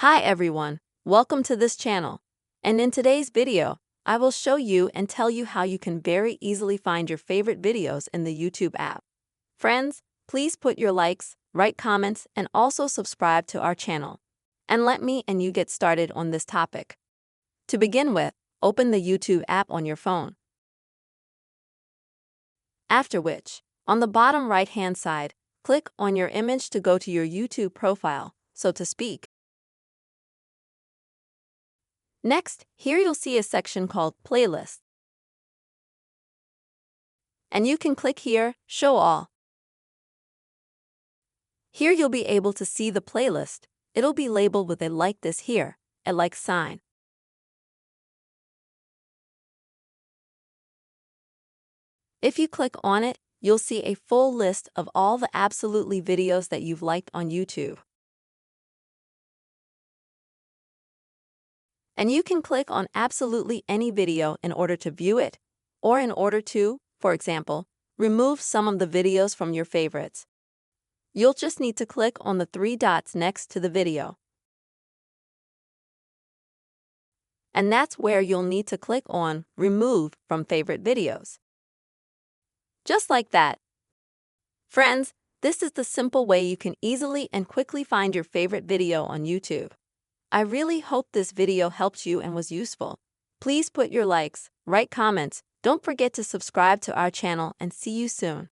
Hi everyone, welcome to this channel. And in today's video, I will show you and tell you how you can very easily find your favorite videos in the YouTube app. Friends, please put your likes, write comments, and also subscribe to our channel. And let me and you get started on this topic. To begin with, open the YouTube app on your phone. After which, on the bottom right-hand side, click on your image to go to your YouTube profile, so to speak. Next, here you'll see a section called Playlist. And you can click here, Show All. Here you'll be able to see the playlist. It'll be labeled with a like this here, a like sign. If you click on it, you'll see a full list of all the absolutely videos that you've liked on YouTube. And you can click on absolutely any video in order to view it, or in order to, for example, remove some of the videos from your favorites. You'll just need to click on the three dots next to the video. And that's where you'll need to click on Remove from Favorite Videos. Just like that. Friends, this is the simple way you can easily and quickly find your favorite video on YouTube. I really hope this video helped you and was useful. Please put your likes, write comments, don't forget to subscribe to our channel, and see you soon.